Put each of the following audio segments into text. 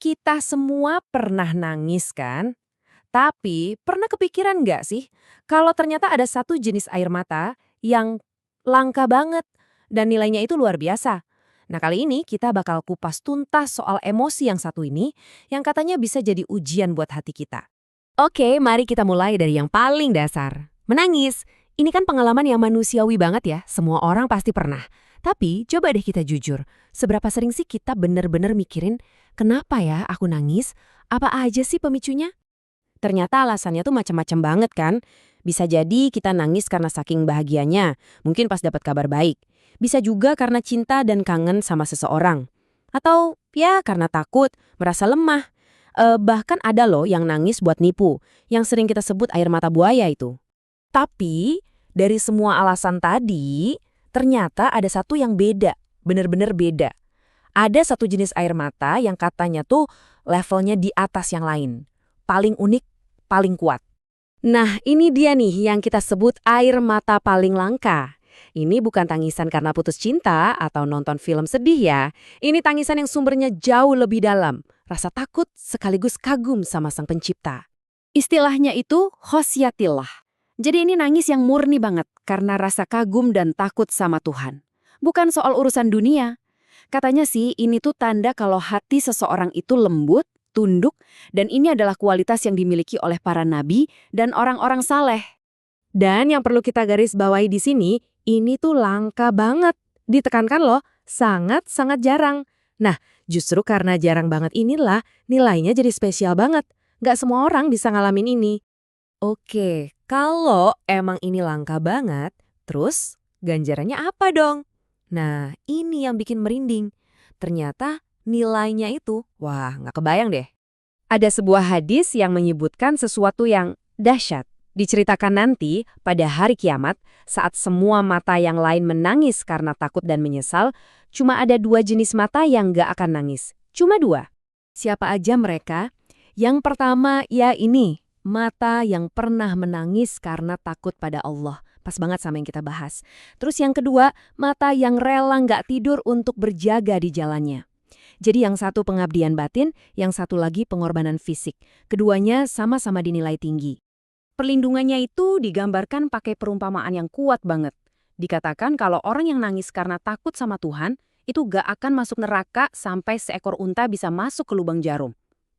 Kita semua pernah nangis kan? Tapi pernah kepikiran nggak sih kalau ternyata ada satu jenis air mata yang langka banget dan nilainya itu luar biasa? Nah kali ini kita bakal kupas tuntas soal emosi yang satu ini yang katanya bisa jadi ujian buat hati kita. Oke, mari kita mulai dari yang paling dasar. Menangis. Ini kan pengalaman yang manusiawi banget ya, semua orang pasti pernah. Tapi coba deh kita jujur, seberapa sering sih kita bener-bener mikirin, kenapa ya aku nangis? Apa aja sih pemicunya? Ternyata alasannya tuh macam-macam banget kan. Bisa jadi kita nangis karena saking bahagianya, mungkin pas dapat kabar baik. Bisa juga karena cinta dan kangen sama seseorang. Atau ya karena takut, merasa lemah. Bahkan ada loh yang nangis buat nipu, yang sering kita sebut air mata buaya itu. Tapi dari semua alasan tadi, ternyata ada satu yang beda, bener-bener beda. Ada satu jenis air mata yang katanya tuh levelnya di atas yang lain. Paling unik, paling kuat. Nah, ini dia nih yang kita sebut air mata paling langka. Ini bukan tangisan karena putus cinta atau nonton film sedih ya. Ini tangisan yang sumbernya jauh lebih dalam. Rasa takut sekaligus kagum sama sang pencipta. Istilahnya itu khosyatillah. Jadi ini nangis yang murni banget karena rasa kagum dan takut sama Tuhan. Bukan soal urusan dunia. Katanya sih ini tuh tanda kalau hati seseorang itu lembut, tunduk, dan ini adalah kualitas yang dimiliki oleh para nabi dan orang-orang saleh. Dan yang perlu kita garis bawahi di sini, ini tuh langka banget. Ditekankan loh, sangat-sangat jarang. Nah, justru karena jarang banget inilah nilainya jadi spesial banget. Nggak semua orang bisa ngalamin ini. Oke, kalau emang ini langka banget, terus ganjarannya apa dong? Nah, ini yang bikin merinding. Ternyata nilainya itu, wah nggak kebayang deh. Ada sebuah hadis yang menyebutkan sesuatu yang dahsyat. Diceritakan nanti pada hari kiamat, saat semua mata yang lain menangis karena takut dan menyesal, cuma ada dua jenis mata yang nggak akan nangis. Cuma dua. Siapa aja mereka? Yang pertama ya ini, mata yang pernah menangis karena takut pada Allah. Pas banget sama yang kita bahas. Terus yang kedua, mata yang rela nggak tidur untuk berjaga di jalannya. Jadi yang satu pengabdian batin, yang satu lagi pengorbanan fisik. Keduanya sama-sama dinilai tinggi. Perlindungannya itu digambarkan pakai perumpamaan yang kuat banget. Dikatakan kalau orang yang nangis karena takut sama Tuhan, itu gak akan masuk neraka sampai seekor unta bisa masuk ke lubang jarum.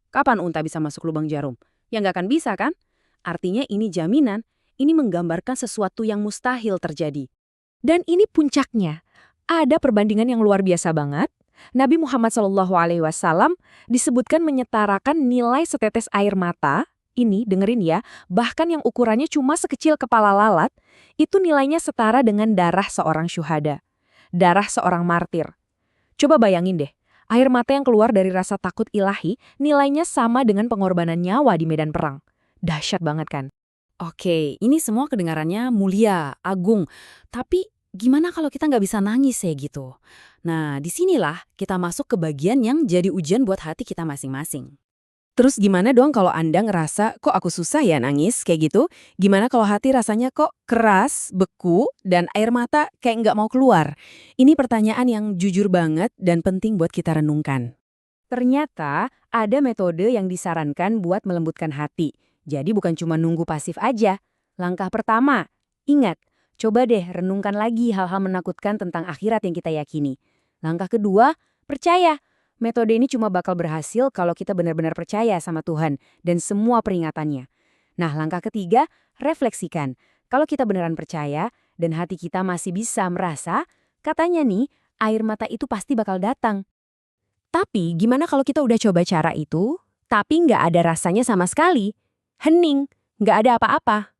Kapan unta bisa masuk lubang jarum? Ya nggak akan bisa kan? Artinya ini jaminan, ini menggambarkan sesuatu yang mustahil terjadi. Dan ini puncaknya. Ada perbandingan yang luar biasa banget. Nabi Muhammad SAW disebutkan menyetarakan nilai setetes air mata, ini dengerin ya, bahkan yang ukurannya cuma sekecil kepala lalat, itu nilainya setara dengan darah seorang syuhada. Darah seorang martir. Coba bayangin deh, air mata yang keluar dari rasa takut ilahi nilainya sama dengan pengorbanan nyawa di medan perang. Dahsyat banget kan? Oke, ini semua kedengarannya mulia, agung. Tapi gimana kalau kita nggak bisa nangis ya gitu? Nah, disinilah kita masuk ke bagian yang jadi ujian buat hati kita masing-masing. Terus gimana dong kalau Anda ngerasa, kok aku susah ya nangis kayak gitu? Gimana kalau hati rasanya kok keras, beku, dan air mata kayak nggak mau keluar? Ini pertanyaan yang jujur banget dan penting buat kita renungkan. Ternyata ada metode yang disarankan buat melembutkan hati. Jadi bukan cuma nunggu pasif aja. Langkah pertama, ingat, coba deh renungkan lagi hal-hal menakutkan tentang akhirat yang kita yakini. Langkah kedua, percaya. Metode ini cuma bakal berhasil kalau kita benar-benar percaya sama Tuhan dan semua peringatannya. Nah, langkah ketiga, refleksikan. Kalau kita beneran percaya dan hati kita masih bisa merasa, katanya nih, air mata itu pasti bakal datang. Tapi gimana kalau kita udah coba cara itu, tapi nggak ada rasanya sama sekali? Hening, nggak ada apa-apa.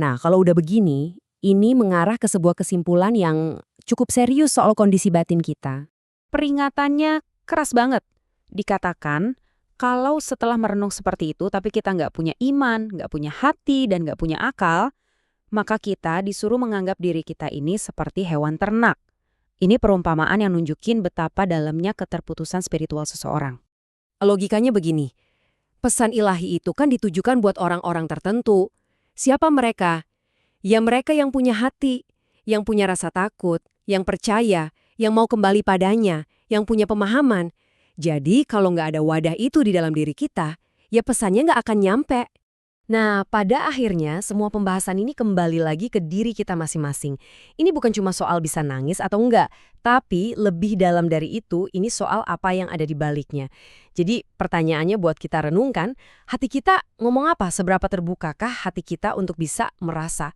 Nah, kalau udah begini, ini mengarah ke sebuah kesimpulan yang cukup serius soal kondisi batin kita. Peringatannya keras banget. Dikatakan, kalau setelah merenung seperti itu, tapi kita nggak punya iman, nggak punya hati, dan nggak punya akal, maka kita disuruh menganggap diri kita ini seperti hewan ternak. Ini perumpamaan yang nunjukin betapa dalamnya keterputusan spiritual seseorang. Logikanya begini, pesan ilahi itu kan ditujukan buat orang-orang tertentu. Siapa mereka? Ya mereka yang punya hati, yang punya rasa takut, yang percaya, yang mau kembali padanya, yang punya pemahaman. Jadi kalau nggak ada wadah itu di dalam diri kita, ya pesannya nggak akan nyampe. Nah, pada akhirnya semua pembahasan ini kembali lagi ke diri kita masing-masing. Ini bukan cuma soal bisa nangis atau enggak, tapi lebih dalam dari itu, ini soal apa yang ada di baliknya. Jadi pertanyaannya buat kita renungkan, hati kita ngomong apa? Seberapa terbukakah hati kita untuk bisa merasa